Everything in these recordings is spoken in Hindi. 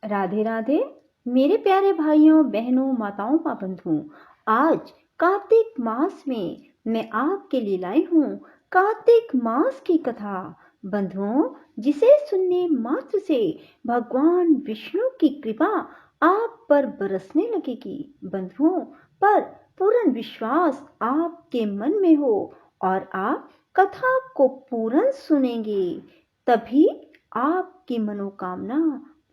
राधे राधे मेरे प्यारे भाइयों बहनों माताओं व बंधुओं। आज कार्तिक मास में मैं आपके लिए लाई हूँ कार्तिक मास की कथा। बंधुओं, जिसे सुनने मात्र से भगवान विष्णु की कृपा आप पर बरसने लगेगी। बंधुओं, पर पूर्ण विश्वास आपके मन में हो और आप कथा को पूर्ण सुनेंगे, तभी आपकी मनोकामना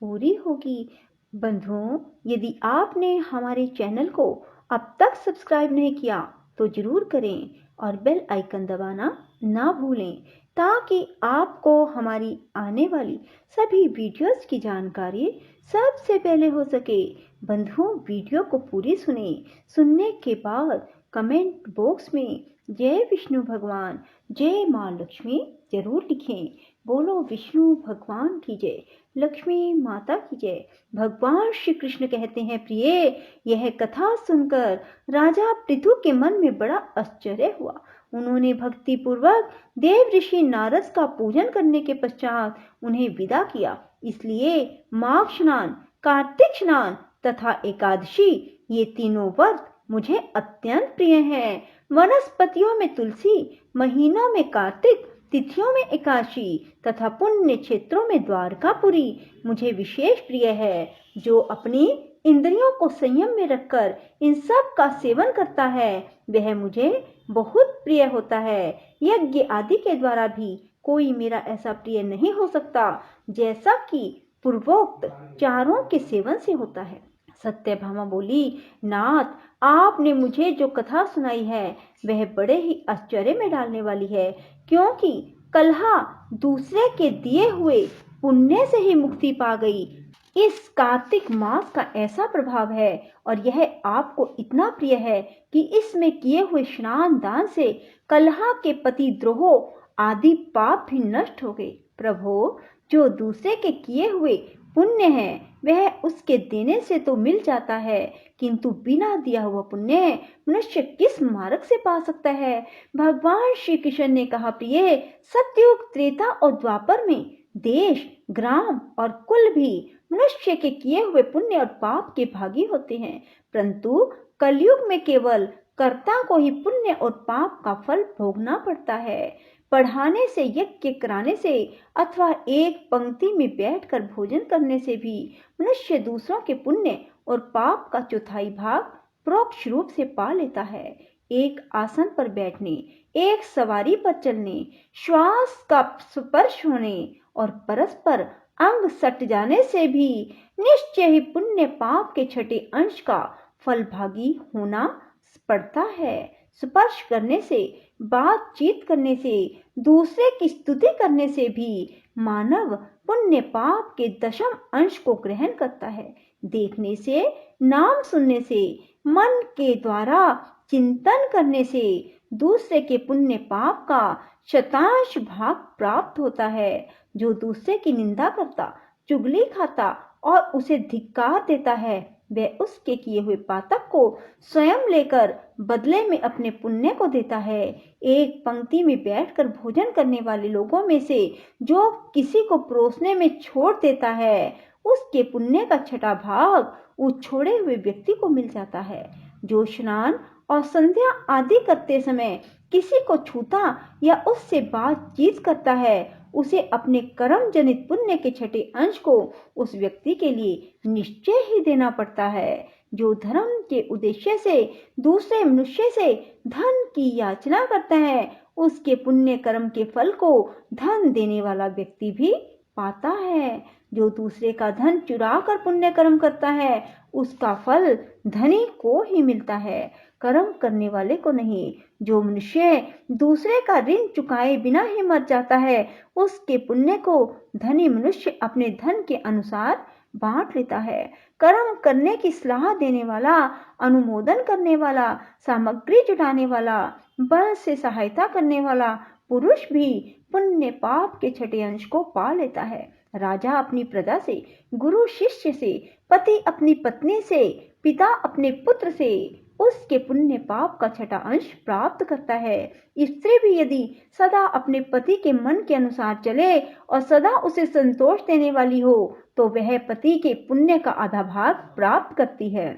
पूरी होगी। बंधुओं, यदि आपने हमारे चैनल को अब तक सब्सक्राइब नहीं किया तो जरूर करें और बेल आइकन दबाना ना भूलें, ताकि आपको हमारी आने वाली सभी वीडियोस की जानकारी सबसे पहले हो सके। बंधुओं, वीडियो को पूरी सुनने के बाद कमेंट बॉक्स में जय विष्णु भगवान, जय माँ लक्ष्मी जरूर लिखें। बोलो विष्णु भगवान की जय, लक्ष्मी माता की जय। भगवान श्री कृष्ण कहते हैं, प्रिय, यह कथा सुनकर राजा पृथु के मन में बड़ा आश्चर्य हुआ। उन्होंने भक्ति पूर्वक देव ऋषि नारद का पूजन करने के पश्चात उन्हें विदा किया। इसलिए माघ स्नान, कार्तिक स्नान तथा एकादशी, ये तीनों व्रत मुझे अत्यंत प्रिय हैं। वनस्पतियों में तुलसी, महीनों में कार्तिक, तिथियों में एकादशी तथा पुण्य क्षेत्रों में द्वारकापुरी मुझे विशेष प्रिय है। जो अपनी इंद्रियों को संयम में रखकर इन सब का सेवन करता है, वह मुझे बहुत प्रिय होता है। यज्ञ आदि के द्वारा भी कोई मेरा ऐसा प्रिय नहीं हो सकता, जैसा कि पूर्वोक्त चारों के सेवन से होता है। सत्यभामा बोली, नाथ, आपने मुझे जो कथा सुनाई है वह बड़े ही आश्चर्य में डालने वाली है, क्योंकि कलहा दूसरे के दिए हुए पुण्य से ही मुक्ति पा गई। इस कार्तिक मास का ऐसा प्रभाव है और यह आपको इतना प्रिय है कि इसमें किए हुए स्नान दान से कलहा के पतिद्रोह आदि पाप भी नष्ट हो गए। प्रभु, जो दूसरे के किए हुए पुण्य है वह उसके देने से तो मिल जाता है, किंतु बिना दिया हुआ पुण्य मनुष्य किस मार्ग से पा सकता है। भगवान श्री कृष्ण ने कहा, प्रिय, सतयुग, त्रेता और द्वापर में देश, ग्राम और कुल भी मनुष्य के किए हुए पुण्य और पाप के भागी होते हैं, परंतु कलयुग में केवल कर्ता को ही पुण्य और पाप का फल भोगना पड़ता है। पढ़ाने से, यज्ञ कराने से अथवा एक पंक्ति में बैठकर भोजन करने से भी मनुष्य दूसरों के पुण्य और पाप का चौथाई भाग परोक्ष रूप से पा लेता है। एक आसन पर बैठने, एक सवारी पर चलने, श्वास का स्पर्श होने और परस्पर अंग सट जाने से भी निश्चय ही पुण्य पाप के छठे अंश का फल भागी होना पड़ता है। स्पर्श करने से, बातचीत करने से, दूसरे की स्तुति करने से भी मानव पुण्य पाप के दशम अंश को ग्रहण करता है। देखने से, नाम सुनने से, मन के द्वारा चिंतन करने से दूसरे के पुण्य पाप का शतांश भाग प्राप्त होता है। जो दूसरे की निंदा करता, चुगली खाता और उसे धिक्कार देता है, वह उसके किए हुए पातक को स्वयं लेकर बदले में अपने पुण्य को देता है। एक पंक्ति में बैठकर भोजन करने वाले लोगों में से जो किसी को परोसने में छोड़ देता है, उसके पुण्य का छठा भाग उस छोड़े हुए व्यक्ति को मिल जाता है। जो स्नान और संध्या आदि करते समय किसी को छूता या उससे बातचीत करता है, उसे अपने कर्म जनित पुण्य के छठे अंश को उस व्यक्ति के लिए निश्चय ही देना पड़ता है। जो धर्म के उद्देश्य से दूसरे मनुष्य से धन की याचना करता है, उसके पुण्य कर्म के फल को धन देने वाला व्यक्ति भी पाता है। जो दूसरे का धन चुरा कर पुण्य कर्म करता है, उसका फल धनी को ही मिलता है, कर्म करने वाले को नहीं। जो मनुष्य दूसरे का ऋण चुकाए बिना ही मर जाता है, उसके पुण्य को धनी मनुष्य अपने धन के अनुसार बांट लेता है। कर्म करने की सलाह देने वाला, अनुमोदन करने वाला, सामग्री जुटाने वाला, बल से सहायता करने वाला पुरुष भी पुण्य पाप के छठे अंश को पा लेता है। राजा अपनी प्रजा से, गुरु शिष्य से, पति अपनी पत्नी से, पिता अपने पुत्र से, उसके पुण्य पाप का छठा अंश प्राप्त करता है। स्त्री भी यदि सदा अपने पति के मन के अनुसार चले और सदा उसे संतोष देने वाली हो तो वह पति के पुण्य का आधा भाग प्राप्त करती है।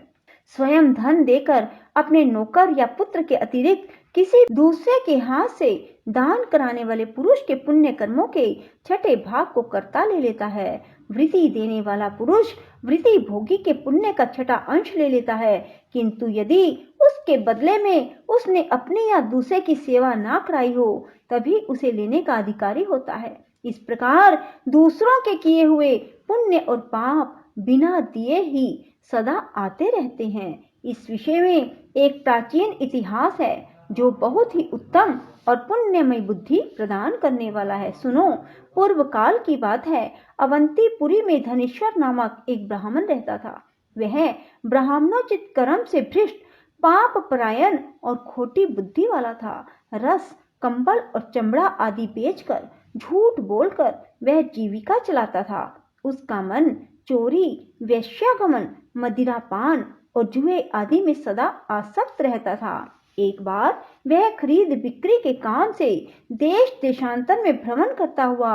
स्वयं धन देकर अपने नौकर या पुत्र के अतिरिक्त किसी दूसरे के हाथ से दान कराने वाले पुरुष के पुण्य कर्मों के छठे भाग को कर्ता ले लेता है। वृत्ति देने वाला पुरुष वृत्ति भोगी के पुण्य का छठा अंश ले लेता है, किंतु यदि उसके बदले में उसने अपने या दूसरे की सेवा ना कराई हो तभी उसे लेने का अधिकारी होता है। इस प्रकार दूसरों के किए हुए पुण्य और पाप बिना दिए ही सदा आते रहते हैं। इस विषय में एक प्राचीन इतिहास है जो बहुत ही उत्तम और पुण्यमय बुद्धि प्रदान करने वाला है। सुनो, पूर्व काल की बात है। अवंतीपुरी में धनेश्वर नामक एक ब्राह्मण रहता था। वह ब्राह्मणोचित कर्म से भ्रष्ट, पाप परायण और खोटी बुद्धि वाला था। रस, कंबल और चमड़ा आदि बेचकर, झूठ बोलकर वह जीविका चलाता था। उसका मन चोरी, वेश्यागमन, मदिरापान और जुए आदि में सदा आसक्त रहता था। एक बार वह खरीद बिक्री के काम से देश देशांतर में भ्रमण करता हुआ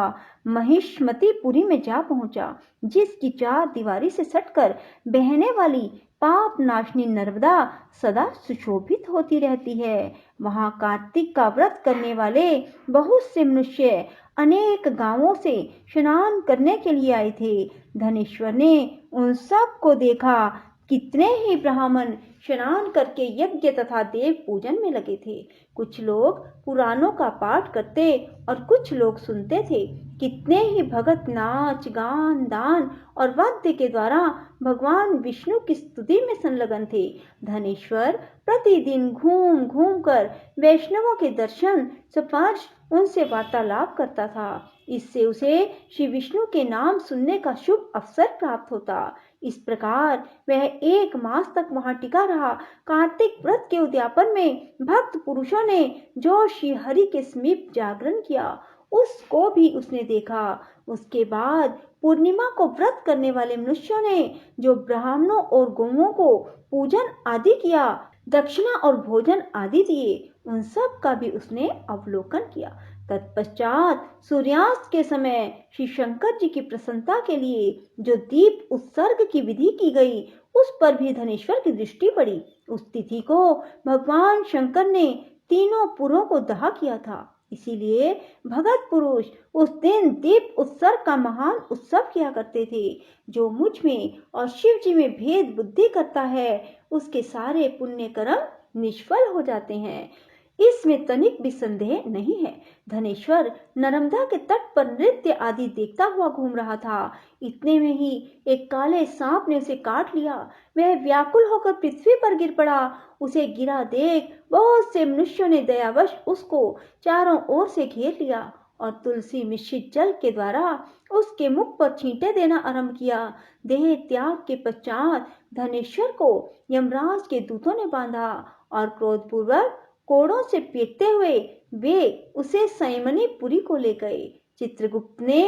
महिष्मतीपुरी में जा पहुंचा, जिसकी चार दीवारी से सटकर बहने वाली पाप नाशनी नर्मदा सदा सुशोभित होती रहती है। वहां कार्तिक का व्रत करने वाले बहुत से मनुष्य अनेक गांवों से स्नान करने के लिए आए थे। धनेश्वर ने उन सब को देखा। कितने ही ब्राह्मण स्नान करके यज्ञ तथा देव पूजन में लगे थे। कुछ लोग पुराणों का पाठ करते और कुछ लोग सुनते थे। कितने ही भगत नाच, गान, दान और वाद्य के द्वारा भगवान विष्णु की स्तुति में संलग्न थे। धनेश्वर प्रतिदिन घूम घूम कर वैष्णवों के दर्शन, स्पर्श, उनसे वार्तालाप करता था। इससे उसे श्री विष्णु के नाम सुनने का शुभ अवसर प्राप्त होता। इस प्रकार वह 1 मास तक वहां टिका रहा। कार्तिक व्रत के उद्यापन में भक्त पुरुषों ने जो श्री हरि के समीप जागरण किया उसको भी उसने देखा। उसके बाद पूर्णिमा को व्रत करने वाले मनुष्यों ने जो ब्राह्मणों और गौओं को पूजन आदि किया, दक्षिणा और भोजन आदि दिए, उन सब का भी उसने अवलोकन किया। तत्पश्चात सूर्यास्त के समय श्री शंकर जी की प्रसन्नता के लिए जो दीप उत्सर्ग की विधि की गई उस पर भी धनेश्वर की दृष्टि पड़ी। उस तिथि को भगवान शंकर ने तीनों पुरों को दाह किया था। इसीलिए भगत पुरुष उस दिन दीप उत्सर्ग का महान उत्सव किया करते थे। जो मुझ में और शिव जी में भेद बुद्धि करता है उसके सारे पुण्य कर्म निष्फल हो जाते हैं, इसमें तनिक भी संदेह नहीं है। धनेश्वर नर्मदा के तट पर नृत्य आदि देखता हुआ घूम रहा था। इतने में ही एक काले सांप ने उसे काट लिया। वह व्याकुल होकर पृथ्वी पर गिर पड़ा। उसे गिरा देख बहुत से मनुष्यों ने दयावश उसको चारों ओर से घेर लिया और तुलसी मिश्रित जल के द्वारा उसके मुख पर छींटे देना आरंभ किया। देह त्याग के पश्चात धनेश्वर को यमराज के दूतों ने बांधा और क्रोधपूर्वक कोड़ों से पीटते हुए वे उसे संयमनीपुरी को ले गए। चित्रगुप्त ने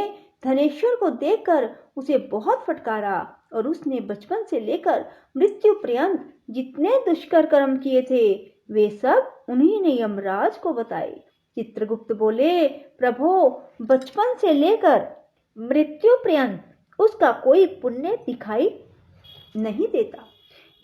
धनेश्वर को देखकर उसे बहुत फटकारा और उसने बचपन से लेकर मृत्यु पर्यंत जितने दुष्कर कर्म किए थे वे सब उन्हीं ने यमराज को बताए। चित्रगुप्त बोले, प्रभो, बचपन से लेकर मृत्यु पर्यंत उसका कोई पुण्य दिखाई नहीं देता।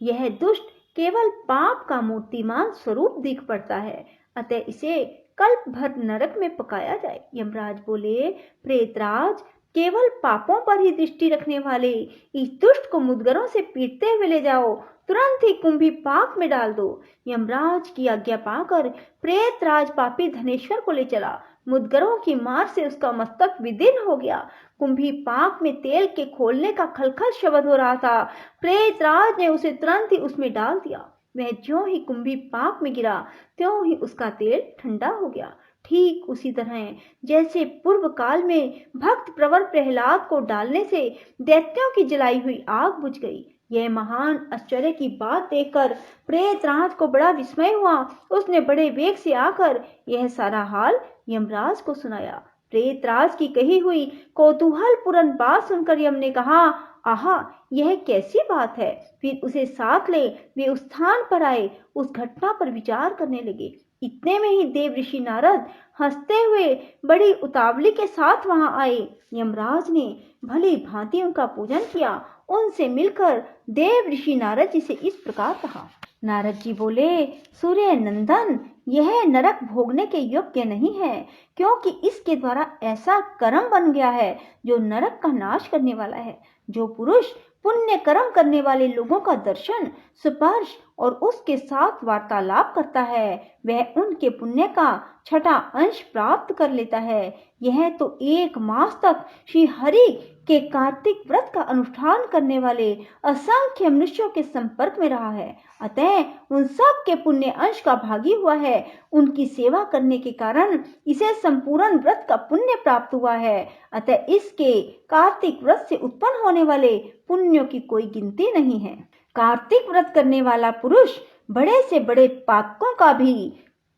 यह दुष्ट केवल पाप का मूर्तिमान स्वरूप दिख पड़ता है, अतः इसे कल्प भर नरक में पकाया जाए। यमराज बोले, प्रेतराज, केवल पापों पर ही दृष्टि रखने वाले इस दुष्ट को मुद्गरों से पीटते हुए ले जाओ, तुरंत ही कुंभी पाक में डाल दो। यमराज की आज्ञा पाकर प्रेतराज पापी धनेश्वर को ले चला। मुद्गरों की मार से उसका मस्तक विदीर्ण हो गया। कुंभी पाक में तेल के खोलने का खलखल शब्द हो रहा था। प्रेतराज ने उसे तुरंत ही उसमें डाल दिया। वह ज्यों ही कुंभी पाक में गिरा त्यों ही उसका तेल ठंडा हो गया। ठीक उसी तरह जैसे पूर्व काल में भक्त प्रवर प्रहलाद को डालने से दैत्यों की जलाई हुई आग बुझ गई। यह महान आश्चर्य की बात देखकर प्रेतराज को बड़ा विस्मय हुआ। उसने बड़े वेग से आकर यह सारा हाल यमराज को सुनाया। प्रेतराज की कही हुई कौतूहलपूर्ण बात सुनकर यम ने कहा, आहा, यह कैसी बात है। फिर उसे साथ ले वे उस स्थान पर आए, उस घटना पर विचार करने लगे। इतने में ही देव ऋषि नारद हंसते हुए बड़ी उतावली के साथ वहां आए। यमराज ने भली भांति उनका पूजन किया। उनसे मिलकर देव ऋषि नारद जी से इस प्रकार कहा। नारद जी बोले, सूर्य नंदन, यह नरक भोगने के योग्य नहीं है, क्योंकि इसके द्वारा ऐसा कर्म बन गया है जो नरक का नाश करने वाला है। जो पुरुष पुण्य कर्म करने वाले लोगों का दर्शन, स्पर्श और उसके साथ वार्तालाप करता है, वह उनके पुण्य का छठा अंश प्राप्त कर लेता है। यह तो 1 मास तक श्री हरि के कार्तिक व्रत का अनुष्ठान करने वाले असंख्य मनुष्यों के संपर्क में रहा है, अतः उन सब के पुण्य अंश का भागी हुआ है। उनकी सेवा करने के कारण इसे संपूर्ण व्रत का पुण्य प्राप्त हुआ है, अतः इसके कार्तिक व्रत से उत्पन्न होने वाले पुण्यों की कोई गिनती नहीं है। कार्तिक व्रत करने वाला पुरुष बड़े से बड़े पातकों का भी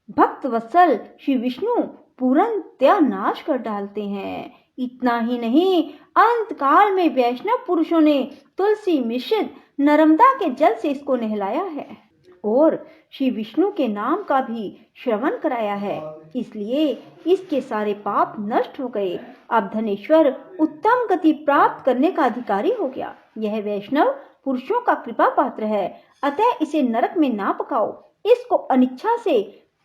भक्त वत्सल श्री विष्णु पूर्णतया नाश कर डालते हैं। इतना ही नहीं, अंत काल में वैष्णव पुरुषों ने तुलसी मिश्रित नर्मदा के जल से इसको नहलाया है और श्री विष्णु के नाम का भी श्रवण कराया है, इसलिए इसके सारे पाप नष्ट हो गए। अब धनेश्वर उत्तम गति प्राप्त करने का अधिकारी हो गया। यह वैष्णव पुरुषों का कृपा पात्र है, अतः इसे नरक में ना पकाओ। इसको अनिच्छा से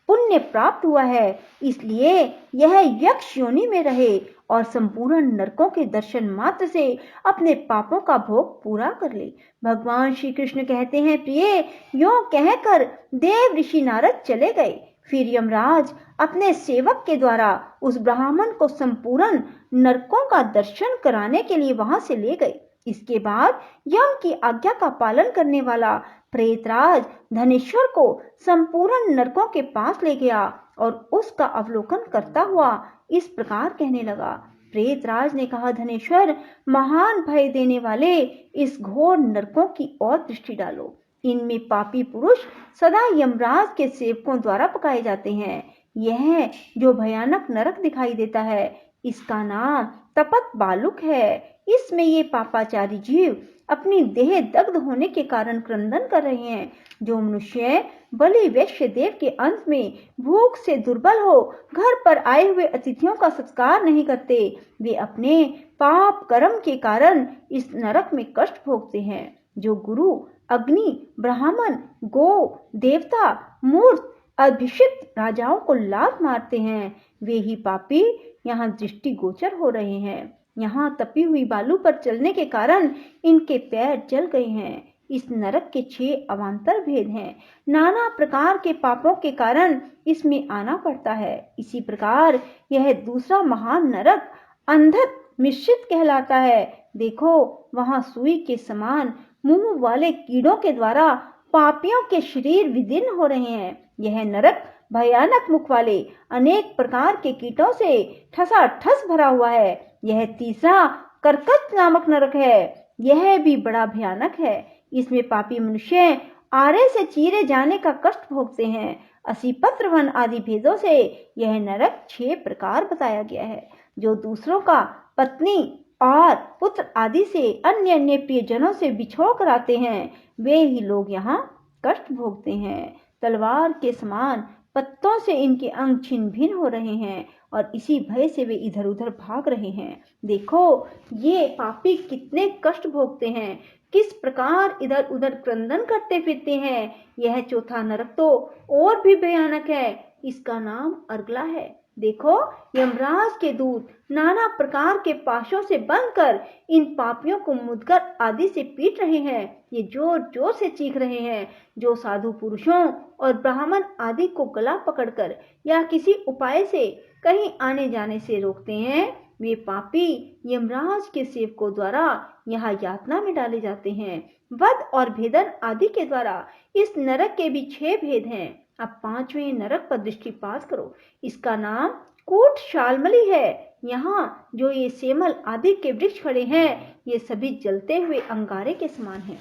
पुण्य प्राप्त हुआ है, इसलिए यह यक्ष योनि में रहे और संपूर्ण नरकों के दर्शन मात्र से अपने पापों का भोग पूरा कर ले। भगवान श्री कृष्ण कहते हैं, प्रिय, यों कहकर देव ऋषि नारद चले गए। फिर यमराज अपने सेवक के द्वारा उस ब्राह्मण को संपूर्ण नरकों का दर्शन कराने के लिए वहां से ले गए। इसके बाद यम की आज्ञा का पालन करने वाला प्रेतराज धनेश्वर को संपूर्ण नरकों के पास ले गया और उसका अवलोकन करता हुआ इस प्रकार कहने लगा। प्रेतराज ने कहा, धनेश्वर, महान भय देने वाले इस घोर नरकों की ओर दृष्टि डालो। इनमें पापी पुरुष सदा यमराज के सेवकों द्वारा पकाए जाते हैं। यह जो भयानक नरक दिखाई देता है, इसका नाम तपत बालुक है। इसमें ये पापाचारी जीव अपनी देह दग्ध होने के कारण क्रंदन कर रहे हैं। जो मनुष्य बलि वैश्य देव के अंत में भूख से दुर्बल हो घर पर आए हुए अतिथियों का सत्कार नहीं करते, वे अपने पाप कर्म के कारण इस नरक में कष्ट भोगते हैं। जो गुरु, अग्नि, ब्राह्मण, गो, देवता, मूर्त, अभिषिक्त राजाओं को लात मारते हैं, वे ही पापी यहाँ दृष्टि गोचर हो रहे हैं। यहाँ तपी हुई बालू पर चलने के कारण इनके पैर जल गए हैं। इस नरक के 6 अवान्तर भेद हैं। नाना प्रकार के पापों के कारण इसमें आना पड़ता है। इसी प्रकार यह दूसरा महान नरक अंधक मिश्रित कहलाता है। देखो, वहां सुई के समान मुंह वाले कीड़ों के द्वारा पापियों के शरीर विदीर्ण हो रहे हैं। यह नरक भयानक मुख वाले अनेक प्रकार के कीटों से ठसाठस भरा हुआ है। यह तीसरा कर्कट नामक नरक है। यह भी बड़ा भयानक है। इसमें पापी मनुष्य आरे से चीरे जाने का कष्ट भोगते हैं। असीपत्र वन आदि भेदों से यह नरक 6 प्रकार बताया गया है। जो दूसरों का पत्नी और पुत्र आदि से अन्य अन्य प्रियजनों से बिछोड़ कर आते हैं, वे ही लोग यहाँ कष्ट भोगते हैं। तलवार के समान पत्तों से इनके अंग छिन्न भिन्न हो रहे हैं और इसी भय से वे इधर उधर भाग रहे हैं। देखो, ये पापी कितने कष्ट भोगते हैं, किस प्रकार इधर उधर क्रंदन करते फिरते हैं। यह चौथा नरक तो और भी भयानक है। इसका नाम अर्गला है। देखो, यमराज के दूत नाना प्रकार के पाशों से बंधकर इन पापियों को मुदगर आदि से पीट रहे हैं। ये जोर जोर से चीख रहे हैं। जो साधु पुरुषों और ब्राह्मण आदि को गला पकड़कर या किसी उपाय से कहीं आने जाने से रोकते हैं, वे पापी यमराज के सेवकों द्वारा यहाँ यातना में डाले जाते हैं। वध और भेदन आदि के द्वारा इस नरक के भी 6 भेद हैं। अब 5वें नरक पर दृष्टिपात करो। इसका नाम कूट शालमली है। यहाँ जो ये सेमल आदि के वृक्ष खड़े हैं, ये सभी जलते हुए अंगारे के समान हैं।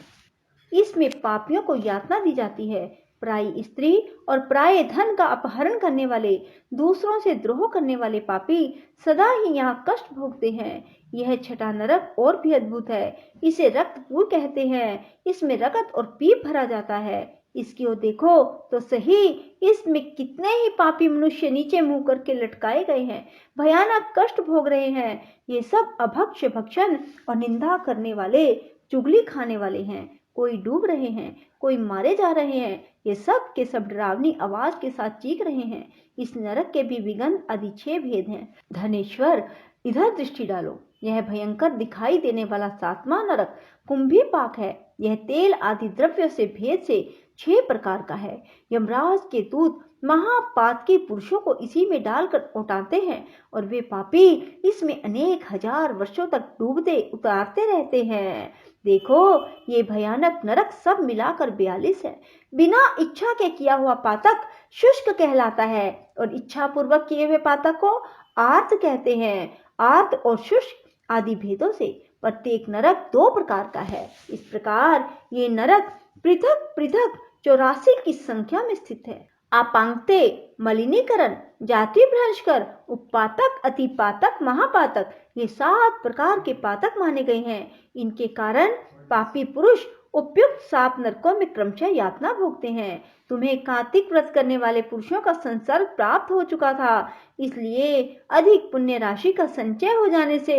इसमें पापियों को यातना दी जाती है। पराई स्त्री और पराये धन का अपहरण करने वाले, दूसरों से द्रोह करने वाले पापी सदा ही यहाँ कष्ट भोगते हैं। यह छठा नरक और भी अद्भुत है। इसे रक्तपुर कहते हैं। इसमें रगत और पीप भरा जाता है। इसकी ओर देखो तो सही, इसमें कितने ही पापी मनुष्य नीचे मुंह करके लटकाए गए हैं, भयानक कष्ट भोग रहे हैं। ये सब अभक्ष्य भक्षण और निंदा करने वाले, चुगली खाने वाले हैं। कोई डूब रहे हैं, कोई मारे जा रहे हैं। ये सब के सब डरावनी आवाज के साथ चीख रहे हैं। इस नरक के भी विगन आदि 6 भेद हैं। धनेश्वर, इधर दृष्टि डालो। यह भयंकर दिखाई देने वाला 7वां नरक कुंभी पाक है। यह तेल आदि द्रव्य से भेद से 6 प्रकार का है। यमराज के दूत महापातकी पुरुषों को इसी में डालकर उठाते हैं और वे पापी इसमें अनेक हजार वर्षों तक डूबते उतारते रहते हैं। देखो, ये भयानक नरक सब मिलाकर 42 है। बिना इच्छा के किया हुआ पातक शुष्क कहलाता है और इच्छा पूर्वक किए हुए पातक को आर्त कहते हैं। आर्त और शुष्क आदि भेदों से प्रत्येक नरक 2 प्रकार का है। इस प्रकार ये नरक पृथक पृथक 84 की संख्या में स्थित है। आपांगते, मलिनीकरण, जाति भ्रंशकर, उपपातक, अतिपातक, महापातक, ये 7 प्रकार के पातक माने गए हैं। इनके कारण पापी पुरुष उपयुक्त 7 नरकों में क्रमशः यातना भोगते हैं। तुम्हें कार्तिक व्रत करने वाले पुरुषों का संसर्ग प्राप्त हो चुका था, इसलिए अधिक पुण्य राशि का संचय हो जाने से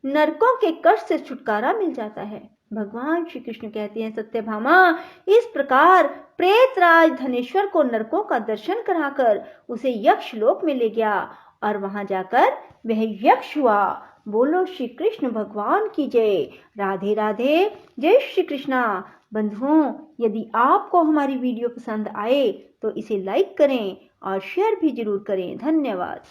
नरकों के कष्ट से छुटकारा मिल जाता है। भगवान श्री कृष्ण कहते हैं, सत्यभामा, इस प्रकार प्रेतराज धनेश्वर को नरकों का दर्शन कराकर उसे यक्ष लोक में ले गया और वहां जाकर वह यक्ष हुआ। बोलो श्री कृष्ण भगवान की जय। राधे राधे। जय श्री कृष्णा। बंधुओं, यदि आपको हमारी वीडियो पसंद आए तो इसे लाइक करें और शेयर भी जरूर करें। धन्यवाद।